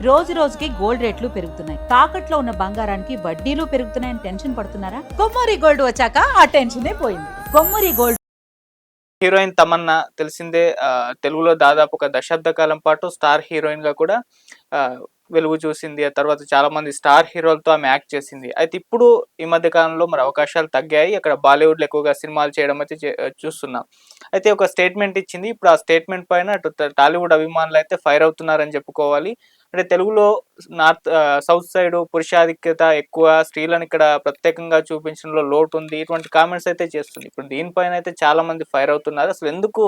రోజు రోజుకి గోల్డ్ రేట్లు పెరుగుతున్నాయి. తాకట్లో ఉన్న బంగారానికి వడ్డీలు పెరుగుతున్నాయని టెన్షన్ పడుతున్నారా? కొమ్మూరి గోల్డ్ వచ్చాక ఆ టెన్షనే పోయింది. కొమ్మూరి గోల్డ్. హీరోయిన్ తమన్నా తెలిసిందే. తెలుగులో దాదాపు ఒక దశాబ్ద కాలం పాటు స్టార్ హీరోయిన్ గా కూడా వెలుగు చూసింది. ఆ తర్వాత చాలా మంది స్టార్ హీరోలతో ఆమె యాక్ట్ చేసింది. అయితే ఇప్పుడు ఈ మధ్య కాలంలో మరి అవకాశాలు తగ్గాయి. అక్కడ బాలీవుడ్ లో ఎక్కువగా సినిమాలు చేయడం అయితే చూస్తున్నాం. అయితే ఒక స్టేట్మెంట్ ఇచ్చింది. ఇప్పుడు ఆ స్టేట్మెంట్ పైన అటు టాలీవుడ్ అభిమానులు అయితే ఫైర్ అవుతున్నారని చెప్పుకోవాలి. అంటే తెలుగులో సౌత్ సైడ్ పురుషాధిక్యత ఎక్కువ, స్త్రీలను ఇక్కడ ప్రత్యేకంగా చూపించడంలో లోటు ఉంది, ఇటువంటి కామెంట్స్ అయితే చేస్తుంది. ఇప్పుడు దీనిపైన అయితే చాలా మంది ఫైర్ అవుతున్నారు. అసలు ఎందుకు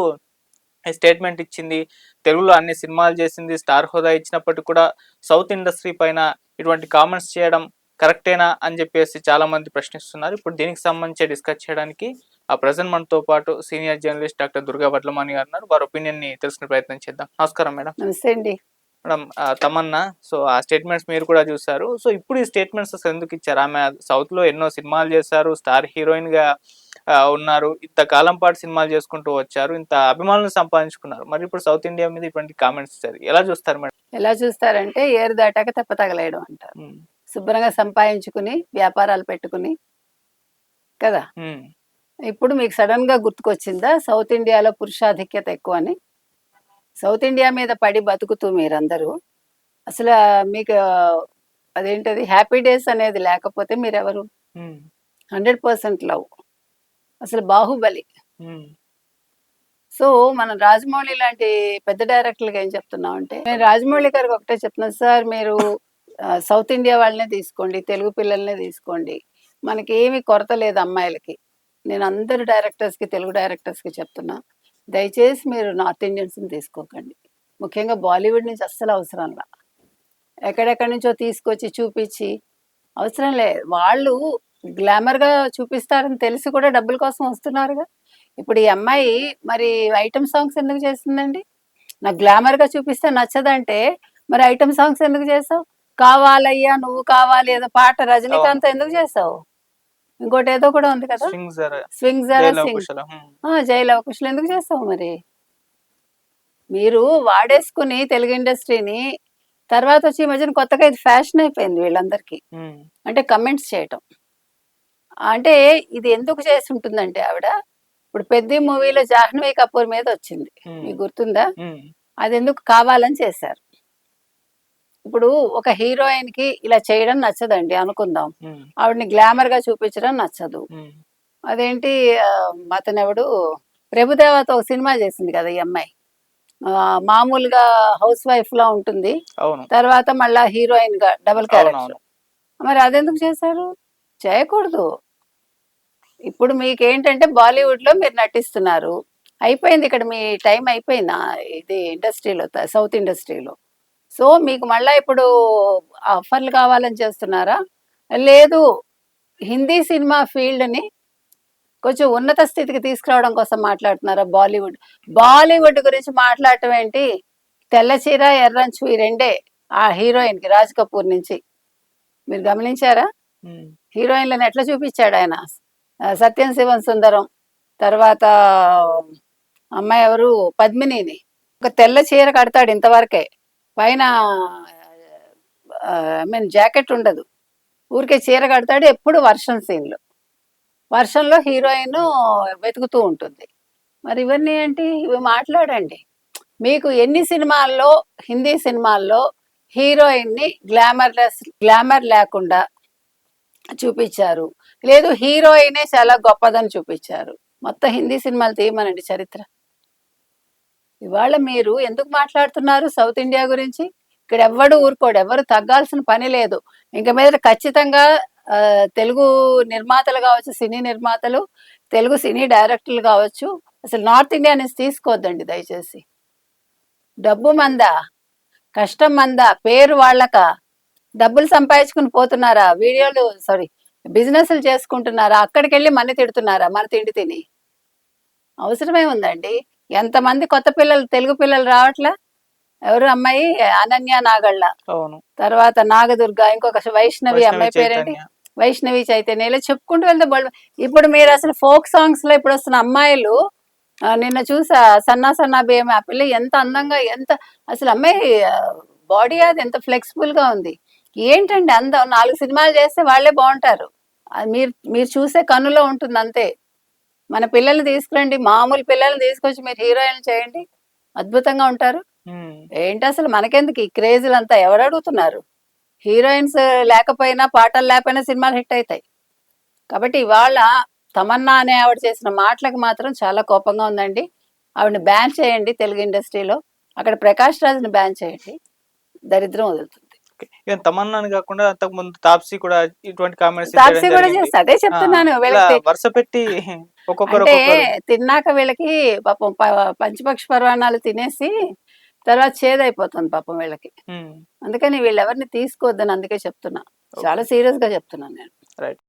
స్టేట్మెంట్ ఇచ్చింది? తెలుగులో అన్ని సినిమాలు చేసింది, స్టార్ హోదా ఇచ్చినప్పటికీ కూడా సౌత్ ఇండస్ట్రీ పైన ఇటువంటి కామెంట్స్ చేయడం కరెక్టేనా అని చెప్పేసి చాలా మంది ప్రశ్నిస్తున్నారు. ఇప్పుడు దీనికి సంబంధించి డిస్కస్ చేయడానికి ప్రజెంట్ మనతో పాటు senior journalist doctor Durga Vadlamani గారు ఉన్నారు. వారి ఒపీనియన్ ని తెలుసుకునే ప్రయత్నం చేద్దాం. నమస్కారం మేడం. నమస్తే అండి మేడం. తమన్నా, సో ఆ స్టేట్మెంట్స్ మీరు కూడా చూసారు. సో ఇప్పుడు ఈ స్టేట్మెంట్స్ అసలు ఎందుకు ఇచ్చారు? ఆమె సౌత్ లో ఎన్నో సినిమాలు చేశారు, స్టార్ హీరోయిన్ గా ఉన్నారు, ఇంతకాలం పాటు సినిమాలు చేసుకుంటూ వచ్చారు, ఇంత అభిమానులు సంపాదించుకున్నారు. మరి ఇప్పుడు సౌత్ ఇండియా మీద ఇటువంటి కామెంట్స్ ఇచ్చారు, ఎలా చూస్తారు మేడం? ఎలా చూస్తారంటే ఏరు దాటాక తెప్ప తగలేయడం అంటారు. శుభ్రంగా సంపాదించుకుని వ్యాపారాలు పెట్టుకుని కదా. ఇప్పుడు మీకు సడన్ గా గుర్తుకొచ్చిందా సౌత్ ఇండియాలో పురుషాధిక్యత ఎక్కువ అని? సౌత్ ఇండియా మీద పడి బతుకుతూ మీరందరూ అసలు మీకు అదేంటది హ్యాపీ డేస్ అనేది లేకపోతే మీరెవరు? 100% లవ్. అసలు బాహుబలి. సో మనం రాజమౌళి లాంటి పెద్ద డైరెక్టర్లుగా ఏం చెప్తున్నాం అంటే, నేను రాజమౌళి గారికి ఒకటే చెప్తున్నాను, సార్ మీరు సౌత్ ఇండియా వాళ్ళనే తీసుకోండి, తెలుగు పిల్లల్నే తీసుకోండి, మనకి ఏమి కొరత లేదు అమ్మాయిలకి. నేను అందరు డైరెక్టర్స్కి, తెలుగు డైరెక్టర్స్కి చెప్తున్నా, దయచేసి మీరు నార్త్ ఇండియన్స్ని తీసుకోకండి. ముఖ్యంగా బాలీవుడ్ నుంచి అస్సలు అవసరం లా. ఎక్కడెక్కడి నుంచో తీసుకొచ్చి చూపించి అవసరం లేదు. వాళ్ళు గ్లామర్గా చూపిస్తారని తెలిసి కూడా డబ్బుల కోసం వస్తున్నారుగా. ఇప్పుడు ఈ అమ్మాయి మరి ఐటమ్ సాంగ్స్ ఎందుకు చేస్తుందండి? నాకు గ్లామర్గా చూపిస్తే నచ్చదంటే మరి ఐటమ్ సాంగ్స్ ఎందుకు చేసావు? కావాలయ్యా నువ్వు కావాలి ఏదో పాట రజనీకాంత్ ఎందుకు చేసావు? ఇంకోటి ఏదో కూడా ఉంది కదా, స్వింగ్ జరా సింగ్, జై లవకుశలు ఎందుకు చేస్తావు? మరి మీరు వాడేసుకుని తెలుగు ఇండస్ట్రీని తర్వాత వచ్చి ఈ మధ్యన కొత్తగా ఇది ఫ్యాషన్ అయిపోయింది వీళ్ళందరికీ. అంటే కమెంట్స్ చేయటం అంటే ఇది ఎందుకు చేసి ఉంటుందంటే ఆవిడ ఇప్పుడు పెద్ద మూవీలో జాహ్నవి కపూర్ మీద వచ్చింది, మీకు గుర్తుందా? అది ఎందుకు కావాలని చేశారు. ఇప్పుడు ఒక హీరోయిన్ కి ఇలా చేయడం నచ్చదండి అనుకుందాం, ఆవిడని గ్లామర్ గా చూపించడం నచ్చదు. అదేంటి అతనెవడు ప్రభుదేవతో ఒక సినిమా చేసింది కదా ఈ అమ్మాయి, మామూలుగా హౌస్ వైఫ్ లా ఉంటుంది, తర్వాత మళ్ళా హీరోయిన్ గా డబుల్ క్యారెక్టర్. మరి అదెందుకు చేశారు? చేయకూడదు. ఇప్పుడు మీకేంటంటే బాలీవుడ్ లో మీరు నటిస్తున్నారు, అయిపోయింది, ఇక్కడ మీ టైం అయిపోయింది ఇది ఇండస్ట్రీలో, సౌత్ ఇండస్ట్రీలో. సో మీకు మళ్ళీ ఇప్పుడు ఆఫర్లు కావాలని చేస్తున్నారా? లేదు, హిందీ సినిమా ఫీల్డ్ని కొంచెం ఉన్నత స్థితికి తీసుకురావడం కోసం మాట్లాడుతున్నారా? బాలీవుడ్ గురించి మాట్లాడటం ఏంటి? తెల్ల చీర ఎర్రంచు ఈ రెండే ఆ హీరోయిన్కి, రాజ్ కపూర్ నుంచి. మీరు గమనించారా హీరోయిన్లను ఎట్లా చూపించాడు ఆయన? సత్యం శివన్ సుందరం, తర్వాత అమ్మాయి ఎవరు, పద్మినిని. ఒక తెల్ల చీర కడతాడు ఇంతవరకే, పైన జాకెట్ ఉండదు, ఊరికే చీర కడతాడు. ఎప్పుడు వర్షం సీన్లు, వర్షంలో హీరోయిన్ వెతుకుతూ ఉంటుంది. మరి ఇవన్నీ ఏంటి? ఇవి మాట్లాడండి. మీకు ఎన్ని సినిమాల్లో, హిందీ సినిమాల్లో హీరోయిన్ని గ్లామర్ లేకుండా చూపించారు, లేదు హీరోయినే చాలా గొప్పదని చూపించారు. మొత్తం హిందీ సినిమాలు తీయమనండి చరిత్ర. ఇవాళ మీరు ఎందుకు మాట్లాడుతున్నారు సౌత్ ఇండియా గురించి? ఇక్కడ ఎవడు ఊరుకోడు, ఎవరు తగ్గాల్సిన పని లేదు. ఇంక మీద ఖచ్చితంగా తెలుగు నిర్మాతలు కావచ్చు, సినీ నిర్మాతలు, తెలుగు సినీ డైరెక్టర్లు కావచ్చు, అసలు నార్త్ ఇండియా నుంచి తీసుకోవద్దండి దయచేసి. డబ్బు మందా, కష్టం మందా, పేరు వాళ్ళక, డబ్బులు సంపాదించుకుని పోతున్నారా, బిజినెస్లు చేసుకుంటున్నారా, అక్కడికి వెళ్ళి మన తిడుతున్నారా మన తిండి తిని? అవసరమే ఉందండి? ఎంతమంది కొత్త పిల్లలు, తెలుగు పిల్లలు రావట్లా? ఎవరు అమ్మాయి, అనన్య నాగళ్ళ, తర్వాత నాగదుర్గ, ఇంకొక వైష్ణవి, అమ్మాయి పేరేంటి, వైష్ణవి చైతన్య, ఇలా చెప్పుకుంటూ వెళ్తే ఇప్పుడు మీరు అసలు ఫోక్ సాంగ్స్ లో ఇప్పుడు వస్తున్న అమ్మాయిలు, నిన్న చూసా సన్నా సన్నా బియ్యం, ఆ పిల్ల ఎంత అందంగా, ఎంత అసలు అమ్మాయి బాడీ అది ఎంత ఫ్లెక్సిబుల్ గా ఉంది. ఏంటండి అందం, 4 సినిమాలు చేస్తే వాళ్ళే బాగుంటారు. అది మీరు మీరు చూసే కన్నులో ఉంటుంది అంతే. మన పిల్లల్ని తీసుకురండి, మామూలు పిల్లల్ని తీసుకొచ్చి మీరు హీరోయిన్ చేయండి, అద్భుతంగా ఉంటారు. ఏంటి అసలు మనకెందుకు ఈ క్రేజీలంతా? ఎవరు అడుగుతున్నారు? హీరోయిన్స్ లేకపోయినా, పాటలు లేకపోయినా సినిమాలు హిట్ అవుతాయి. కాబట్టి ఇవాళ తమన్నా అనే ఆవిడ చేసిన మాటలకు మాత్రం చాలా కోపంగా ఉందండి. ఆవిడని బ్యాన్ చేయండి తెలుగు ఇండస్ట్రీలో. అక్కడ ప్రకాష్ రాజ్ని బ్యాన్ చేయండి, దరిద్రం వదులుతుంది. ఈవెన్ తమన్నాని కాకుండా అంతకు ముందు తాప్సీ కూడా ఇటువంటి కామెంట్స్ తాప్సీ కూడా చేస్తా, అదే చెప్తున్నాను. వీళ్ళకి వరుస పెట్టి ఒక్కొక్కరు అంటే తిన్నాక వీళ్ళకి పాపం పంచపక్ష పర్వాణాలు తినేసి తర్వాత చేదైపోతుంది పాపం వీళ్ళకి. అందుకని వీళ్ళెవరిని తీసుకోవద్దని అందుకే చెప్తున్నా, చాలా సీరియస్ గా చెప్తున్నాను నేను. రైట్.